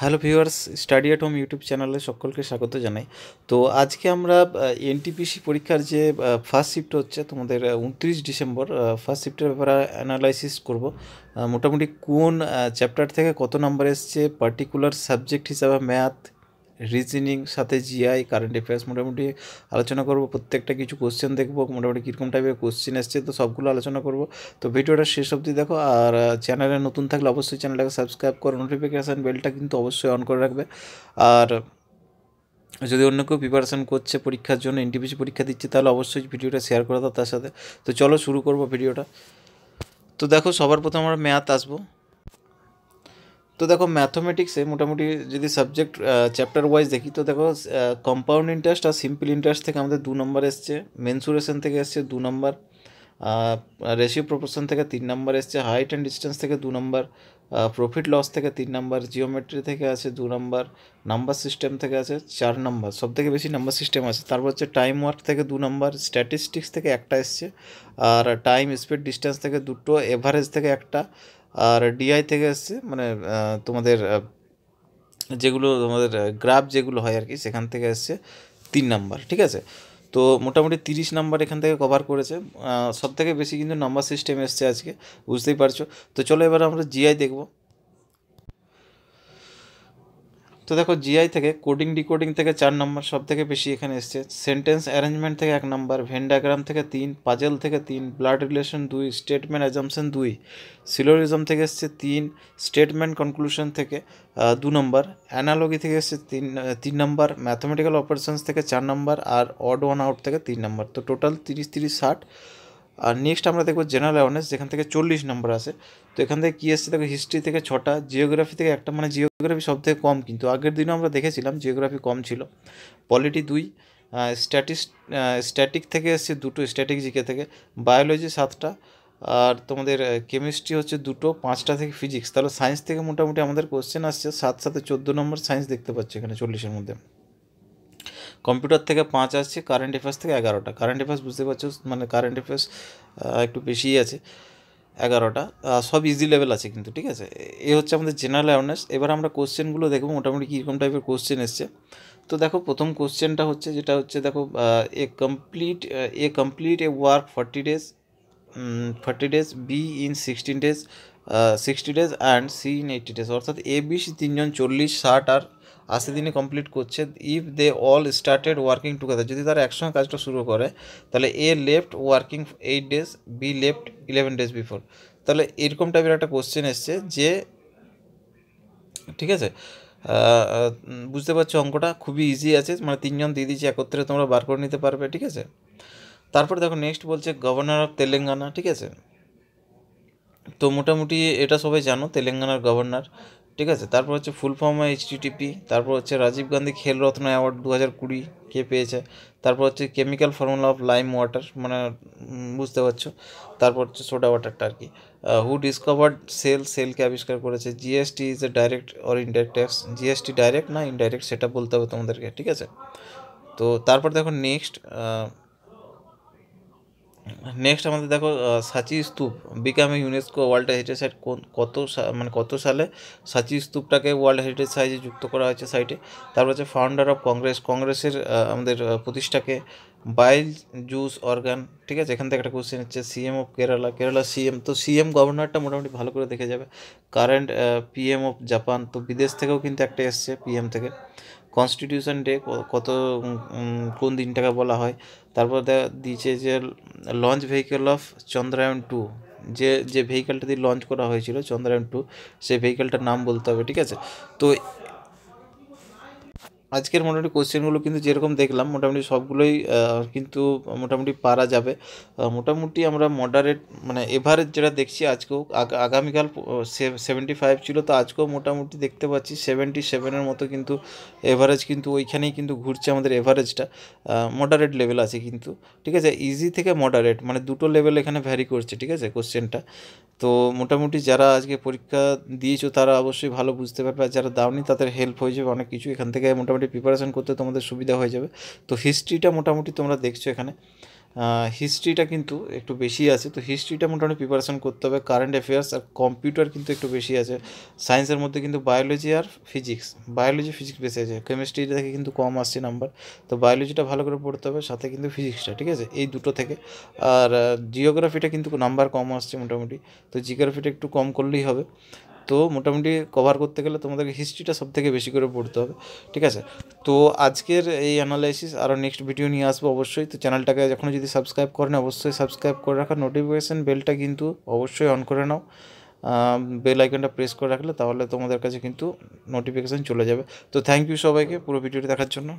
Hello viewers, study at home YouTube চ্যানেলে সকলকে স্বাগত জানাই। তো আজকে আমরা এনটিপিসি পরীক্ষার যে ফার্স্ট শিফট হচ্ছে তোমাদের 29 ডিসেম্বর, ফার্স্ট শিফটের ব্যাপারে অ্যানালাইসিস করব। মোটামুটি কোন চ্যাপ্টার থেকে কত নাম্বার এসছে, পার্টিকুলার সাবজেক্ট হিসাবে ম্যাথ, রিজনিং, সাথে জিআই, কারেন্ট অ্যাফেয়ার্স মোটামুটি আলোচনা করব। প্রত্যেকটা কিছু কোশ্চেন দেখব, মোটামুটি কীরকম টাইপের কোশ্চেন এসছে, তো সবগুলো আলোচনা করব। তো ভিডিওটা শেষ অবধি দেখো। আর চ্যানেলে নতুন থাকলে অবশ্যই চ্যানেলটাকে সাবস্ক্রাইব করো, নোটিফিকেশান বেলটা কিন্তু অবশ্যই অন করে রাখবে। আর যদি অন্য কেউ প্রিপারেশান করছে পরীক্ষার জন্য, এনটিপিসি পরীক্ষা দিচ্ছে, তাহলে অবশ্যই ভিডিওটা শেয়ার করে দাও তার সাথে। তো চলো শুরু করব ভিডিওটা। তো দেখো, সবার প্রথম আমরা ম্যাথ আসবো। তো দেখো, ম্যাথমেটিক্সে মোটামুটি যদি সাবজেক্ট চ্যাপ্টার ওয়াইজ দেখি, তো দেখো কম্পাউন্ড ইন্টারেস্ট আর সিম্পল ইন্টারেস্ট থেকে আমাদের 2 নম্বর এসছে, মেনসুরেশন থেকে এসছে 2 নম্বর, রেশিও প্রপোর্শন থেকে 3 নম্বর এসছে, হাইট অ্যান্ড ডিস্টেন্স থেকে 2 নম্বর, প্রফিট লস থেকে 3 নম্বর, জিওমেট্রি থেকে আছে 2 নম্বর, নাম্বার সিস্টেম থেকে আছে 4 নম্বর, সব থেকে বেশি নাম্বার সিস্টেম আছে। তারপর হচ্ছে টাইম ওয়ার্ক থেকে 2 নম্বর, স্ট্যাটিস্টিক্স থেকে একটা এসছে, আর টাইম স্পিড ডিস্টেন্স থেকে 2টো, এভারেজ থেকে একটা, আর ডিআই থেকে এসছে, মানে তোমাদের যেগুলো তোমাদের গ্রাফ যেগুলো হয় আর কি, সেখান থেকে এসছে 3 নাম্বার। ঠিক আছে, তো মোটামুটি 30 নাম্বার এখান থেকে কভার করেছে। সব থেকে বেশি কিন্তু নাম্বার সিস্টেম এসছে আজকে, বুঝতেই পারছো। তো চলো এবার আমরা জিআই দেখব। তো দেখো, জিআই থেকে কোডিং ডিকোডিং থেকে 4 নম্বর সব থেকে বেশি এখানে এসছে, সেন্টেন্স অ্যারেঞ্জমেন্ট থেকে 1 নম্বর, ভেন ডায়াগ্রাম থেকে 3, পাজেল থেকে 3, blood relation 2, statement assumption 2, syllogism থেকে এসছে 3, স্টেটমেন্ট কনক্লুশন থেকে 2 নম্বর, অ্যানালজি থেকে এসছে 3 নম্বর, ম্যাথমেটিক্যাল অপারেশনস থেকে 4 নম্বর, আর অড ওয়ান আউট থেকে 3 নম্বর। তো টোটাল 30-30-60। আর নেক্সট আমরা দেখবো জেনারেল অ্যাওয়ারনেস, যেখান থেকে 40 নম্বর আসে। তো এখান থেকে কী এসছে দেখো, হিস্ট্রি থেকে 6টা, জিওগ্রাফি থেকে একটা, মানে জিওগ্রাফি সব থেকে কম, কিন্তু আগের দিনও আমরা দেখেছিলাম জিওগ্রাফি কম ছিল। পলিটি 2, স্ট্যাটিক থেকে এসছে 2টো, স্ট্যাটিক জিকে থেকে, বায়োলজি 7টা, আর তোমাদের কেমিস্ট্রি হচ্ছে 2টো, 5টা থেকে ফিজিক্স। তাহলে সায়েন্স থেকে মোটামুটি আমাদের কোশ্চেন আসছে 7 সাথে 14 নম্বর সায়েন্স দেখতে পাচ্ছি এখানে 40-এর মধ্যে। কম্পিউটার থেকে 5 আসছে, কারেন্ট অ্যাফেয়ার্স থেকে 11টা। কারেন্ট অ্যাফেয়ার্স বুঝতে পারছো, মানে কারেন্ট অ্যাফেয়ার্স একটু বেশিই আছে, 11টা। সব ইজি লেভেল আছে কিন্তু, ঠিক আছে। এ হচ্ছে আমাদের জেনারেল অ্যাওয়ারনেস। এবার আমরা কোশ্চেনগুলো দেখবো মোটামুটি কীরকম টাইপের কোশ্চেন এসছে। তো দেখো, প্রথম কোশ্চেনটা হচ্ছে, যেটা হচ্ছে দেখো, A work 40 days, B in 60 days and C in 80 days। অর্থাৎ এ বি সি তিনজন 40, 60 আর 80 দিনে কমপ্লিট করছে। If they all started working together, যদি তারা একসঙ্গে কাজটা শুরু করে, তাহলে A left working 8 days, B left 11 days before. তাহলে এরকম টাইপের একটা কোশ্চেন এসছে যে, ঠিক আছে, বুঝতে পারছো অঙ্কটা খুবই ইজি আছে, মানে তিনজন দিয়ে দিয়েছি একত্রে, তোমরা বার করে নিতে পারবে। ঠিক আছে, তারপর দেখো নেক্সট বলছে গভর্নর অফ তেলেঙ্গানা। ঠিক আছে, তো মোটামুটি এটা সবাই জানো, তেলেঙ্গানার গভর্নর। ঠিক আছে, তারপর হচ্ছে ফুল ফর্ম এইচটিটিপি, তারপর হচ্ছে রাজীব গান্ধী খেলরত্ন অ্যাওয়ার্ড 2020 কে পেয়েছে, তারপর হচ্ছে chemical formula of lime water, মানে বুঝতে পারছো। তারপর হচ্ছে সোডা ওয়াটারটা আর কি। হু ডিসকভার্ড সেলকে আবিষ্কার করেছে। GST is a direct or indirect tax, GST direct না ইনডাইরেক্ট সেটা বলতে হবে তোমাদেরকে। ঠিক আছে, তো তারপর দেখো নেক্সট আমাদের দেখো, সাঁচি stupa become a UNESCO world heritage site, মানে কত সালে সাঁচি স্তূপটাকে ওয়ার্ল্ড হেরিটেজ সাইটে যুক্ত করা হয়েছে সাইটে। তারপর হচ্ছে ফাউন্ডার অফ কংগ্রেসের আমাদের প্রতিষ্ঠাকে বাইল জুস অর্গান। ঠিক আছে, এখান থেকে একটা কোশ্চেন হচ্ছে সিএম অফ কেরালা সিএম। তো সিএম গভর্নরটা মোটামুটি ভালো করে দেখে যাবে। কারেন্ট পিএম অফ জাপান, তো বিদেশ থেকেও কিন্তু একটা এসছে পিএম থেকে। কনস্টিটিউশন ডে কত, কোন দিনটাকে বলা হয়। তারপর দিয়েছে যে লঞ্চ ভেহিকেল অফ চন্দ্রায়ন 2, যে ভেহিকেলটা দিয়ে লঞ্চ করা হয়েছিল চন্দ্রায়ন 2, সেই ভেহিকেলটার নাম বলতে হবে। ঠিক আছে, তো আজকের মোটামুটি কোশ্চেনগুলো কিন্তু যেরকম দেখলাম মোটামুটি সবগুলোই কিন্তু মোটামুটি পারা যাবে। মোটামুটি আমরা মডারেট, মানে এভারেজ যেটা দেখছি আজকেও, আগামীকাল 75 ছিল, তো আজকেও মোটামুটি দেখতে পাচ্ছি 77-এর মতো কিন্তু এভারেজ, কিন্তু ওইখানেই কিন্তু ঘুরছে আমাদের এভারেজটা। মডারেট লেভেল আছে কিন্তু। ঠিক আছে, ইজি থেকে মডারেট, মানে দুটো লেভেল এখানে ভ্যারি করছে। ঠিক আছে, কোশ্চেনটা। তো মোটামুটি যারা আজকে পরীক্ষা দিয়েছো তারা অবশ্যই ভালো বুঝতে পারবে, আর যারা দাওনি তাদের হেল্প হয়ে যাবে অনেক কিছু, এখান থেকে মোটামুটি প্রিপারেশন করতে তোমাদের সুবিধা হয়ে যাবে। তো হিস্ট্রিটা মোটামুটি তোমরা দেখছো এখানে, হিস্ট্রিটা কিন্তু একটু বেশি আছে, তো হিস্ট্রিটা মোটামুটি প্রিপারেশন করতে হবে। কারেন্ট অ্যাফেয়ার্স আর কম্পিউটার কিন্তু একটু বেশি আছে। সায়েন্সের মধ্যে কিন্তু বায়োলজি আর ফিজিক্স, ফিজিক্স বেশি আছে। কেমিস্ট্রি থেকে কিন্তু কম আসছে নাম্বার, তো বায়োলজিটা ভালো করে পড়তে হবে, সাথে কিন্তু ফিজিক্সটা, ঠিক আছে, এই দুটো থেকে। আর জিওগ্রাফিটা কিন্তু নাম্বার কম আসছে মোটামুটি, তো জিওগ্রাফিটা একটু কম করলেই হবে। তো মোটামুটি কভার করতে গেলে তোমাদেরকে হিস্ট্রিটা সব থেকে বেশি করে পড়তে হবে, ঠিক আছে। তো আজকের এই অ্যানালাইসিস আরও নেক্সট ভিডিও নিয়ে আসবো অবশ্যই। তো চ্যানেলটাকে এখনও যদি সাবস্ক্রাইব করেন অবশ্যই সাবস্ক্রাইব করে রাখা, নোটিফিকেশান বেলটা কিন্তু অবশ্যই অন করে নাও। বেল আইকনটা প্রেস করে রাখলে তাহলে তোমাদের কাছে কিন্তু নোটিফিকেশান চলে যাবে। তো থ্যাংক ইউ সবাইকে পুরো ভিডিওটি দেখার জন্য।